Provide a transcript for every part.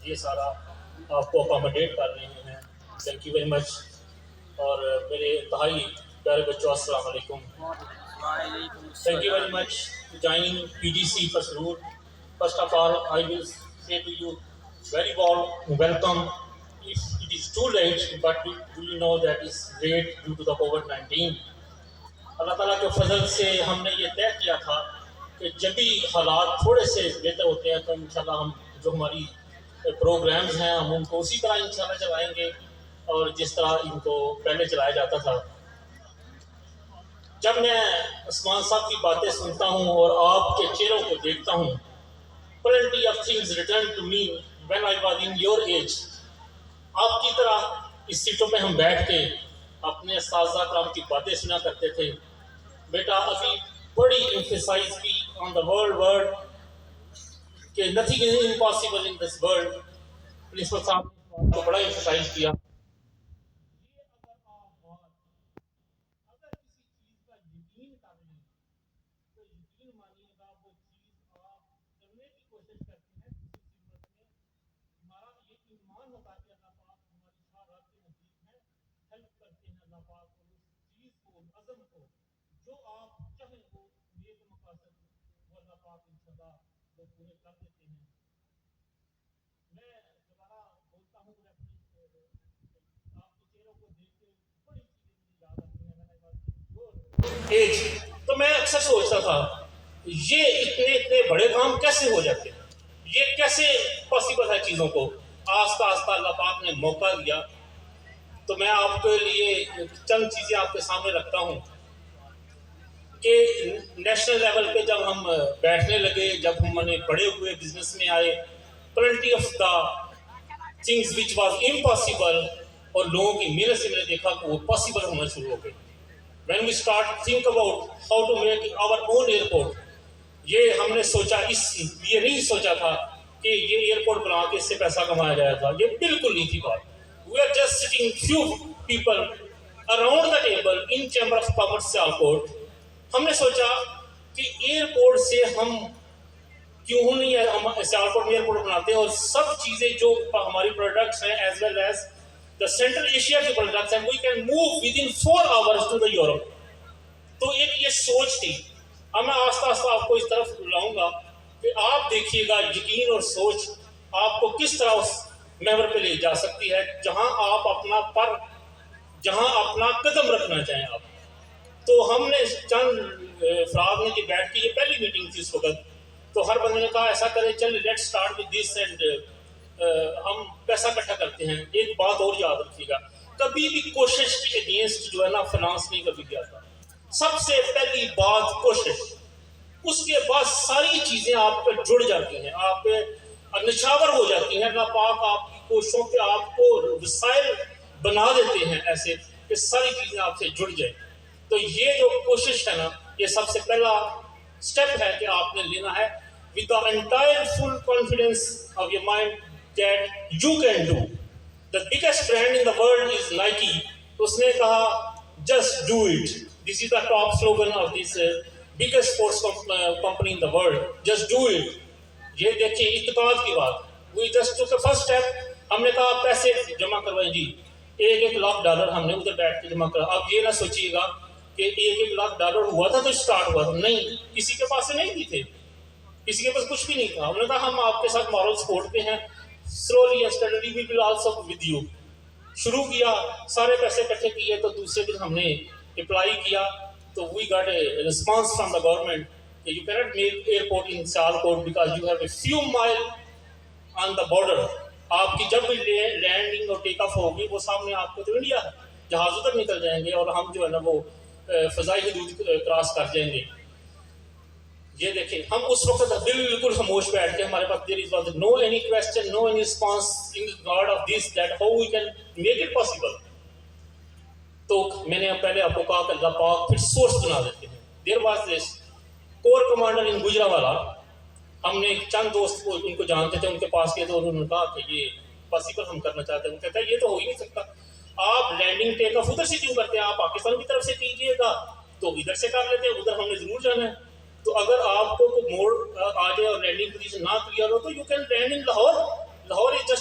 یہ سارا آپ کو اکاموڈیٹ کر رہے ہیں. Thank you very much. اور میرے انتہائی پیارے بچوں السلام علیکم. Thank you very much for joining PGC Pasroor. First of all, I will say to you very warm welcome. If it is too late, but we know that it's late due to the COVID-19. اللہ تعالیٰ کے فضل سے ہم نے یہ طے کیا تھا کہ جب بھی حالات تھوڑے سے بہتر ہوتے ہیں تو انشاءاللہ ہم جو ہماری پروگرامز ہیں ہم ان کو اسی طرح انشاءاللہ چلائیں گے اور جس طرح ان کو پہلے چلایا جاتا تھا. جب میں عثمان صاحب کی باتیں سنتا ہوں اور آپ کے چہروں کو دیکھتا ہوں, plenty of things returned to me when I was in your age. آپ کی طرح اس سیٹوں پہ ہم بیٹھ کے اپنے اساتذہ کرام کی باتیں سنا کرتے تھے. بیٹا ابھی بڑی emphasize کی on the word کہ nothing is impossible in this world. Principal صاحب نے کو بڑا emphasize کیا. جو آپ چاہیں وہ نیک مقاصد وہ اللہ پاک انشاءاللہ وہ پورے کر دیتے ہیں. میں دوبارہ بولتا ہوں آپ کے چہروں کو دیکھ کے بڑی چیزیں مجھے یاد آتی ہیں. ایج تو میں اکثر سوچتا تھا یہ اتنے بڑے کام کیسے ہو جاتے ہیں, یہ کیسے پاسبل ہے چیزوں کو. آہستہ آہستہ اللہ پاک نے موقع دیا تو میں آپ کے لیے چند چیزیں آپ کے سامنے رکھتا ہوں کہ نیشنل لیول پہ جب ہم بیٹھنے لگے, جب ہم نے بڑے ہوئے بزنس میں آئے, plenty of the things which was impossible اور لوگوں کی محنت سے میں نے دیکھا کہ وہ پاسبل ہونا شروع ہو گئے. When we start think about how to make our own airport, یہ ہم نے سوچا, اس لیے نہیں سوچا تھا کہ یہ ایئرپورٹ بنا کے اس سے پیسہ کمایا جایا تھا, یہ بالکل نہیں تھی بات. We are just sitting few people around the table in Chamber of Commerce Sialkot. ہم نے سوچا کہ ایئرپورٹ سے ہم کیوں نہیں سیالکوٹ میں ایئرپورٹ بناتے ہیں اور سب چیزیں جو ہماری پروڈکٹس ہیں as well as the central Asia کے پروڈکٹس ہیں we can move within 4 hours to the Europe. تو ایک یہ سوچ تھی. اب میں آہستہ آہستہ آپ کو اس طرف لاؤں گا کہ آپ دیکھیے گا یقین اور سوچ آپ کو کس طرح اس محور پہ لے جا سکتی ہے جہاں آپ اپنا قدم رکھنا چاہیں آپ. تو ہم نے چند افراد نے جو بیٹھ کے یہ پہلی میٹنگ تھی اس وقت, تو ہر بندے نے کہا ایسا کریں چل let start with this and ہم پیسہ اکٹھا کرتے ہیں. ایک بات اور یاد رکھیے گا, کبھی بھی کوشش کے اگینسٹ جو ہے نا فنانس نہیں کبھی کیا تھا. سب سے پہلی بات کوشش, اس کے بعد ساری چیزیں آپ پہ جڑ جاتی ہیں, آپ پہ نچھاور ہو جاتی ہیں. اللہ پاک آپ کی کوششوں پہ آپ کو وسائل بنا دیتے ہیں ایسے کہ ساری چیزیں آپ سے جڑ جائیں. تو یہ جو کوشش ہے نا, یہ سب سے پہلا سٹیپ ہے کہ آپ نے لینا ہے with the entire full confidence of your mind that you can do. The biggest brand in the world is Nike. اس نے کہا just do it. This is the top slogan of this biggest sports company in the world. Just do it. یہ دیکھیں اعتقاد کی بات. We just took the first step. ہم نے کہا پیسے جمع کروائیں جی, $1,00,000 ہم نے ادھر بیٹھ کے جمع کرا. اب یہ نہ سوچیے گا کہ $1,00,000 ہوا تھا تو اسٹارٹ ہوا تھا, نہیں, کسی کے پاس نہیں بھی تھے, کسی کے پاس کچھ بھی نہیں تھا. ہم نے کہا ہم آپ کے ساتھ مورل سپورٹ پہ ہیں, slowly and steadily we will also with you. شروع کیا, سارے پیسے اکٹھے کیے, تو دوسرے دن ہم نے اپلائی کیا تو we got a response from the government that you cannot make airport in Sialkot because you have a few mile on the border. آپ کی جب لینڈنگ اور ٹیک آف ہوگی وہ سامنے آپ کو تو انڈیا ہے, جہاز ادھر نکل جائیں گے اور ہم جو ہے نا وہ فضائی حدود کراس کر جائیں گے. یہ دیکھیں ہم اس وقت بالکل خاموش بیٹھ کے, ہمارے پاس there was no any question, no any response in regard of this that how we can make it possible. تو میں نے پہلے آپ کو کہا کہ اللہ پاک پھر سورس بنا دیتے ہیں. there was this corps commander in Gujranwala, ہم نے چند دوست کو ان کو جانتے تھے, ان کے پاس گئے تو انہوں نے کہا کہ یہ پاسبل ہم کرنا چاہتے ہیں. وہ کہتا ہے یہ تو ہو ہی نہیں سکتا, آپ لینڈنگ ٹیک آف ادھر سے کیوں کرتے ہیں, آپ پاکستان کی طرف سے کیجئے گا تو ادھر سے کر لیتے ہیں, ادھر ہم نے ضرور جانا ہے. تو اگر آپ کو موڑ آ جائے اور لینڈنگ پوزیشن نہ کلیئر ہو تو you can land in Lahore. Lahore is just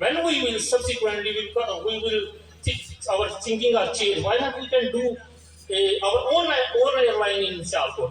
When we will subsequently we will think our thinking are changed. Why not we can do our own airline in Sialkot?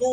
$2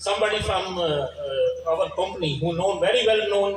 Somebody from our company who known very well known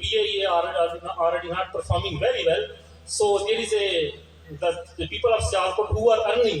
PAE already not performing very well, so there is the people of Sialkot who are earning,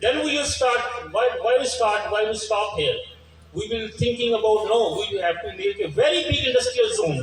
Then we will start, why we stop here? We will thinking about no, we have to make a very big industrial zone.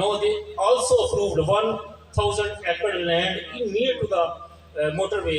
Now they also approved 1,000 acre land in near to the motorway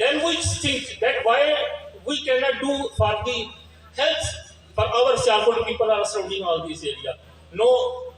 Then we think that why we cannot do for the health for our Sialkot people are surrounding all this area. No,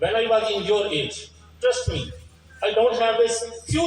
When I was in your age, trust me, I don't have a few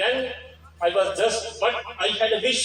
Then I was just, but I had a wish.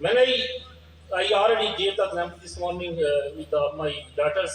When I already gave the example this morning with my daughters,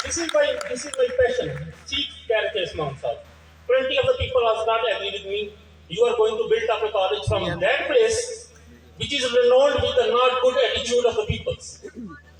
This is my passion. Chief character Ismail Saab. 20 of the people are not agree with me. You are going to build up a college from that place, which is renowned with the not good attitude of the peoples.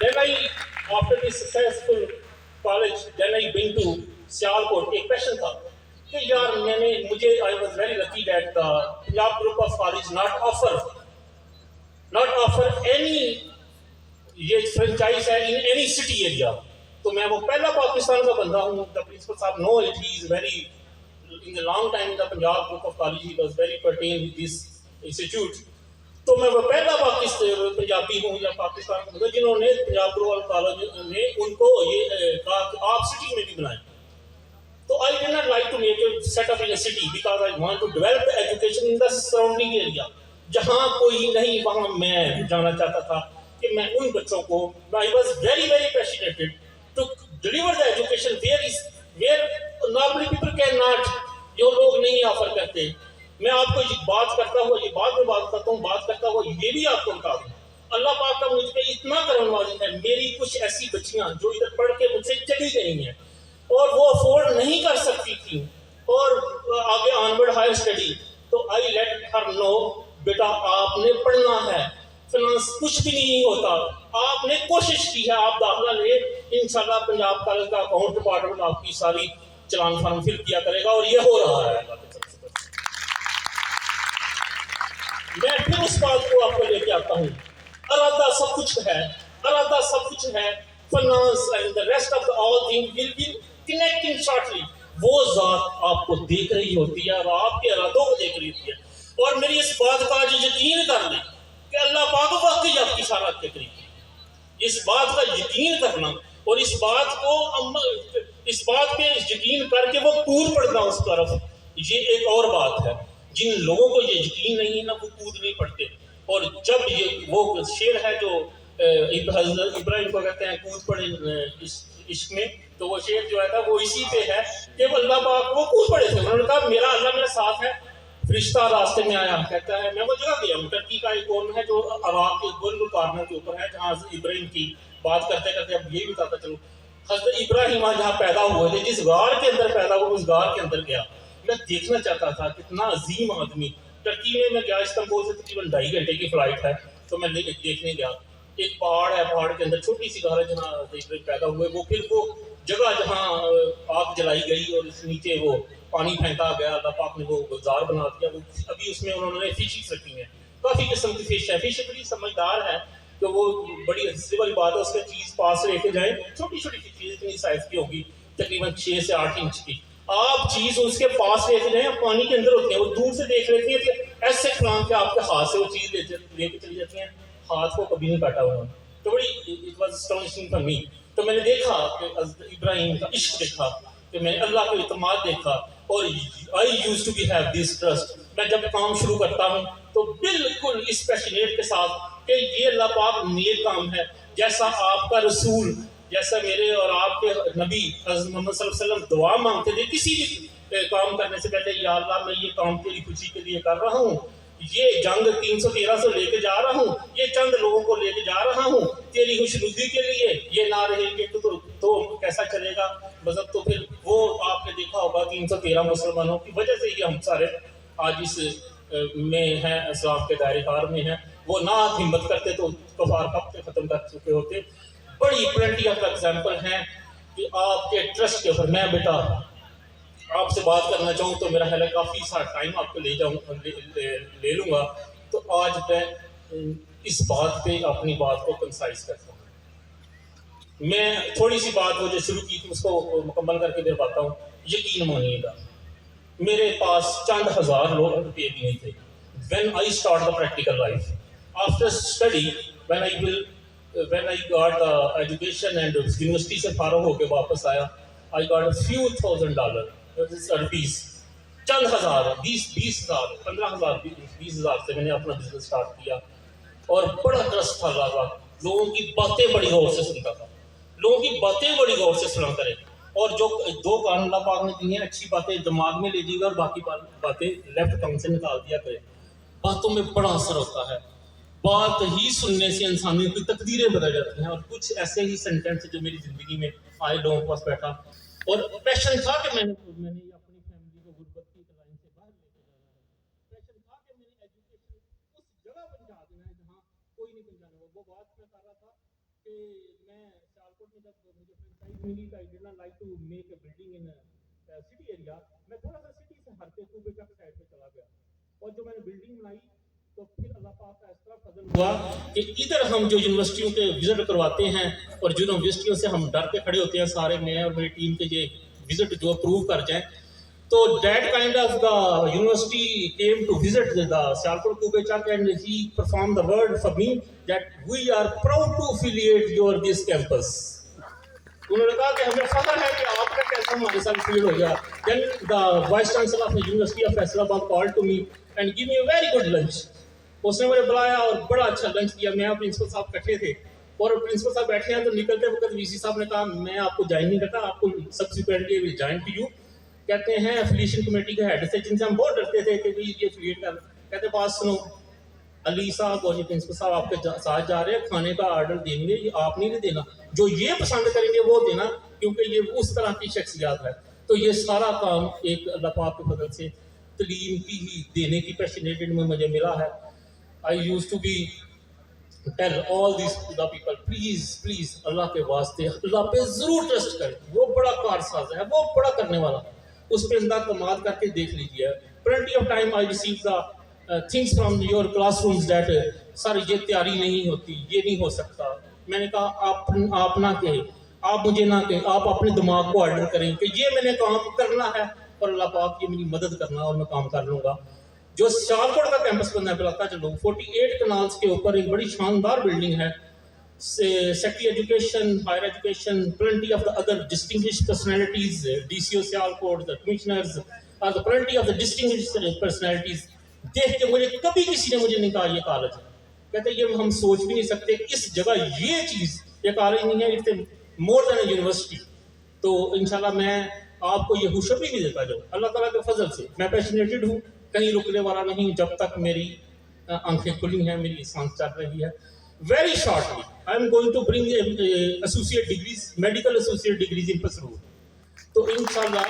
Then I, after this successful college, then I been to Sialkot, ایک پیشن تھا کہ یار میں نے مجھے I was very lucky that the Punjab group of college not offer any یہ franchise ہے in any city area. تو میں وہ پہلا پاکستان کا بندہ ہوں. The principal صاحب know it, he is very in the long time in the Punjab group of college he was very pertained with this institute. تو میں وہ پہلا پنجابی ہوں یا پاکستان کا بندہ جنہوں نے پنجاب گروپ کالج نے ان کو یہ کہا کہ آپ سٹی میں بھی بنائیں. تو I did not like to make it set up in a city because I want to develop the education in the surrounding area. جہاں کوئی نہیں وہاں میں جانا چاہتا تھا کہ میں ان بچوں کو I was very very passionate to deliver the education where normally people cannot, جو لوگ نہیں آفر کرتے. میں آپ کو یہ بات کرتا ہوں یہ بات میں بات کرتا ہوں یہ بھی آپ کو بتا دوں اللہ پاک کا مجھ پہ اتنا کرم نوازی ہے. میری کچھ ایسی بچیاں جو ادھر پڑھ کے مجھ سے چلی گئی ہیں اور وہ افورڈ نہیں کر سکتی تھی اور آگے آنورڈ ہائر اسٹڈی, تو I let her know بیٹا آپ نے پڑھنا ہے, فنانس کچھ بھی نہیں ہوتا, آپ نے کوشش کی ہے, آپ داخلہ لے, انشاءاللہ پنجاب کالج کا اکاؤنٹ ڈپارٹمنٹ آپ کی ساری چلان فارم فل کیا کرے گا اور یہ ہو رہا ہے. میں پھر اس بات کو آپ کو لے کے آتا ہوں, ارادہ سب کچھ ہے, finance and the rest of the all things will be connecting shortly. وہ ذات آپ کو دیکھ رہی ہوتی ہے اور آپ کے ارادوں کو دیکھ رہی ہوتی ہے. اور میری اس بات کا جو یقین کر لیں کہ اللہ پاک واقعی آپ کی اشارات کے قریب ہے, اس بات کا یقین کرنا اور اس بات پہ یقین کر کے وہ کود پڑنا اس طرف, یہ ایک اور بات ہے. جن لوگوں کو یہ یقین نہیں ہے نا وہ کود نہیں پڑتے. اور جب یہ وہ شعر ہے جو حضرت ابراہیم کو کہتے ہیں کود پڑے عشق میں, تو وہ شعر جو ہے وہ اسی پہ ہے کہ وہ اللہ پاک وہ کود پڑے تھے. انہوں نے کہا میرا اللہ میرے ساتھ ہے. فرشتہ راستے میں آیا, کہتا ہے میں وہ جگہ گیا ہوں, ٹرکی کا ایک قوم ہے جو عراق کے گلڈ کارنر کے اوپر ہے, جہاں حضرت ابراہیم کی بات کرتے کرتے اب یہی بتاتا چلوں حضرت ابراہیم جہاں پیدا ہوئے تھے, جس غار کے اندر پیدا ہوئے اس غار کے اندر گیا. میں دیکھنا چاہتا تھا کتنا عظیم آدمی. ٹرکی میں گیا, استنبول سے تقریباً 2.5 گھنٹے کی فلائٹ ہے, تو میں دیکھنے گیا. ایک پہاڑ ہے, پہاڑ کے اندر چھوٹی سی غار ہے جہاں پیدا ہوئے. وہ پھر وہ جگہ جہاں آگ جلائی گئی اور اس نیچے وہ پانی پھینکا گیا, اللہ پاک نے وہ گلزار بنا دیا. وہ ابھی اس میں انہوں نے فشز رکھی ہیں, کافی قسم کی فش ہے. فش بڑی سمجھدار ہے کہ وہ بڑی حسیب والی بات ہے, اس کا چیز پاس لے کے جائیں, چھوٹی چھوٹی چیز اتنی سائز کی ہوگی تقریباً 6 سے 8 انچ کی. آپ چیز اس کے پاس لے کے جائیں, پانی کے اندر ہوتی ہیں, وہ دور سے دیکھ لیتی ہیں کہ ایسے کھلام کے آپ کے ہاتھ سے وہ چیز لے کے چلی جاتی ہیں, ہاتھ کو کبھی نہیں کاٹا انہوں نے. تو بڑی اٹ واز اسٹانشنگ فار می. تو میں نے دیکھا کہ ابراہیم کا عشق دیکھا, کہ میں نے اللہ کا اعتماد دیکھا, اور I used to be have this trust. میں جب کام شروع کرتا ہوں تو بالکل اس پیشنیٹ کے ساتھ کہ یہ اللہ پاک نیک کام ہے, جیسا آپ کا رسول, جیسا میرے اور آپ کے نبی حضرت محمد صلی اللہ علیہ وسلم دعا مانگتے تھے کسی بھی کام کرنے سے پہلے, یا اللہ میں یہ کام تیری خوشی کے لیے کر رہا ہوں, یہ جنگ 313 سے لے کے جا رہا ہوں, یہ چند لوگوں کو لے کے جا رہا ہوں تیری خوشنودی کے لیے, یہ نہ رہیں گے تو کیسا چلے گا مذہب. تو پھر وہ آپ نے دیکھا ہوگا 313 مسلمانوں کی وجہ سے ہی ہم سارے آج اس میں ہیں, اسلام کے دائرے کار میں ہیں. وہ نہ ہمت کرتے تو کفار کب سے ختم کر چکے ہوتے. بڑی پلنٹی آف ایگزامپل ہیں کہ آپ کے ٹرسٹ کے اوپر. میں بیٹا آپ سے بات کرنا چاہوں تو میرا خیال ہے کافی سارا ٹائم آپ کو لے لوں گا, تو آج میں اس بات پہ اپنی بات کو کنسائز کرتا ہوں. میں تھوڑی سی بات وہ جو شروع کی تھی اس کو مکمل کر کے پھر بتاتا ہوں. یقین مانیے گا میرے پاس چند ہزار لوگ روپے بھی نہیں تھے. when I start the practical life after study, when I got the education and university سے فارغ ہو کے واپس آیا, I got a few $1,000 rupees, چند ہزار, 20,000 15,000 20,000 سے میں نے اپنا بزنس اسٹارٹ کیا. اور بڑا ٹرسٹ تھا اللہ کا, لوگوں کی باتیں بڑی غور سے سنتا تھا, لوگوں کی باتیں بڑی غور سے سنا کرے. اور جو 2 کان اللہ پاک نے دی ہیں, اچھی باتیں دماغ میں لے جائے گا اور باقی باتیں لیفٹ کان سے نکال دیا کرے. باتوں میں بڑا اثر ہوتا ہے, بات ہی سننے سے انسانوں کی تقدیریں بدل جاتی ہیں. اور کچھ ایسے ہی سینٹینس جو میری زندگی میں آئے, لوگوں کے پاس بیٹھا اور پیشن تھا کہ میں نے اپنی فیملی کو غربت کی لائن سے باہر لے کے جانا ہے. پیشن تھا کہ میں نے ایجوکیشن اس جگہ پہنچا دینا ہے جہاں کوئی نہیں پہنچانے. وہ بات میں کر رہا تھا کہ میں سیالکوٹ میں جب مجھے فرینچائز ملی تو I did not like to make a building in city area. میں تھوڑا سا سٹی سے ہٹ کے کوبے چک سائڈ پہ چلا گیا, اور جو میں نے بلڈنگ بنائی تو پھر اللہ پاک کا اس طرح فضل ہوا کہ ادھر ہم جو یونیورسٹیوں کے وزٹ کرواتے ہیں, اور جو یونیورسٹیوں سے ہم ڈر کے کھڑے ہوتے ہیں سارے, میں اور میری ٹیم کے یہ وزٹ جو اپروو کر جائیں, تو that kind of the university came to visit the Sialkot Kubechak, and he performed the word for me that we are proud to affiliate your this campus. انہوں نے کہا کہ ہمیں فخر ہے کہ آپ کا کیسا ہمارے ساتھ فیلڈ ہو گیا. Then the vice chancellor of the University of Faisalabad called to me and gave me a very good lunch. اس نے مجھے بلایا اور بڑا اچھا لنچ دیا. میں اور پرنسپل صاحب کٹھے تھے, اور پرنسپل صاحب بیٹھے ہیں, تو نکلتے وقت وی سی صاحب نے کہا میں آپ کو جوائن نہیں کرتا, آپ کو subsequently will join to you. کہتے ہیں افیلیشن کمیٹی کے ہیڈ سے, جن سے ہم بہت ڈرتے تھے کہ یہ افیلیٹ کر, کہتے بات سنو, علی صاحب اور یہ پرنسپل صاحب آپ کے ساتھ جا رہے ہیں, کھانے کا آرڈر دیں گے, یہ آپ نہیں دینا, جو یہ پسند کریں گے وہ دینا, کیونکہ یہ اس طرح کی شخصیات ہے. تو یہ سارا کام ایک اللہ پاک کے فضل سے تعلیم کی ہی دینے کی پیشنیٹڈ میں مجھے ملا ہے. I use to be tell all these the people, please please اللہ کے واسطے اللہ پہ ضرور ٹرسٹ کریں, وہ بڑا کارساز ہے, وہ بڑا کرنے والا ہے, اس پہ اندر اعتماد کر کے دیکھ لیجیے. Plenty of time I receive the things from your classrooms that sir یہ تیاری نہیں ہوتی, یہ نہیں ہو سکتا. میں نے کہا آپ نہ کہیں, آپ مجھے نہ کہیں, آپ اپنے دماغ کو آرڈر کریں کہ یہ میں نے کام کرنا ہے, اور اللہ پاک یہ میری مدد کرنا, اور میں کام کر لوں گا. جو سیالکوٹ کا کیمپس بننا ہے, بلاتا چلو 48 کنالز کے اوپر ایک بڑی شاندار بلڈنگ ہے. Secretary education, higher education, plenty of the other distinguished personalities, DCO Sialkot, the commissioners, or the plenty of the distinguished personalities. دیکھ کے مجھے کبھی کسی نے مجھے نہیں کہا یہ کالج ہے, کہتے یہ ہم سوچ بھی نہیں سکتے اس جگہ یہ چیز, یہ کالج نہیں ہے, it's more then a university. تو انشاءاللہ میں آپ کو یہ خوشخبری بھی دیتا جاؤں, اللہ تعالیٰ کے فضل سے میں پیشنیٹڈ ہوں, کہیں رکنے والا نہیں جب تک میری آنکھیں کھلی ہیں, میری سانس چل رہی ہے. Very shortly, I am going to bring associate degrees, medical associate degrees in Pasrur. تو انشاءاللہ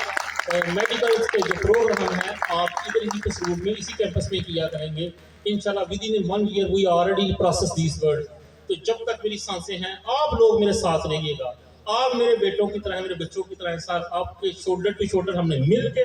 میڈیکل کے جو پروگرام ہیں آپ ادھر ہی پسرور میں اسی کیمپس میں کیا کریں گے انشاءاللہ. within 1 year we already process these words. تو جب تک میری سانسیں ہیں آپ لوگ میرے ساتھ رہیے گا, آپ میرے بیٹوں کی طرح ہیں, میرے بچوں کی طرح ہیں, ساتھ آپ کے شولڈر ٹو شولڈر ہم نے مل کے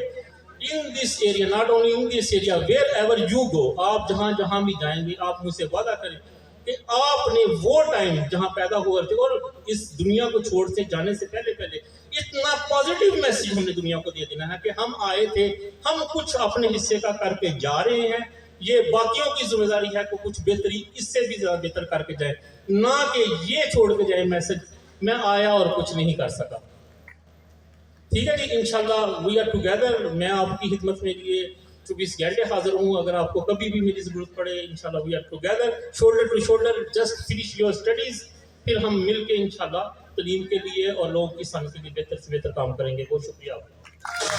in this area, not only in this area, wherever you go, آپ جہاں جہاں بھی جائیں گے آپ مجھ سے وعدہ کریں کہ آپ نے وہ ٹائم جہاں پیدا ہوا تھے اور اس دنیا کو چھوڑ سے جانے سے پہلے اتنا پازیٹیو میسیج ہم نے دنیا کو دے دینا ہے کہ ہم آئے تھے, ہم کچھ اپنے حصے کا کر کے جا رہے ہیں, یہ باقیوں کی ذمہ داری ہے کہ کچھ بہتری اس سے بھی زیادہ بہتر کر کے جائے, نہ کہ یہ چھوڑ کے جائے میسیج میں آیا اور کچھ نہیں کر سکا. ٹھیک ہے جی, انشاءاللہ وی آر ٹوگیدر. میں آپ کی خدمت میں لیے 24 گھنٹے حاضر ہوں, اگر آپ کو کبھی بھی میری ضرورت پڑے انشاءاللہ we are together, shoulder to shoulder, just finish your studies. پھر ہم مل کے انشاءاللہ تعلیم کے لیے اور لوگوں کی سان کے لیے بہتر سے بہتر کام کریں گے. بہت شکریہ آپ کا.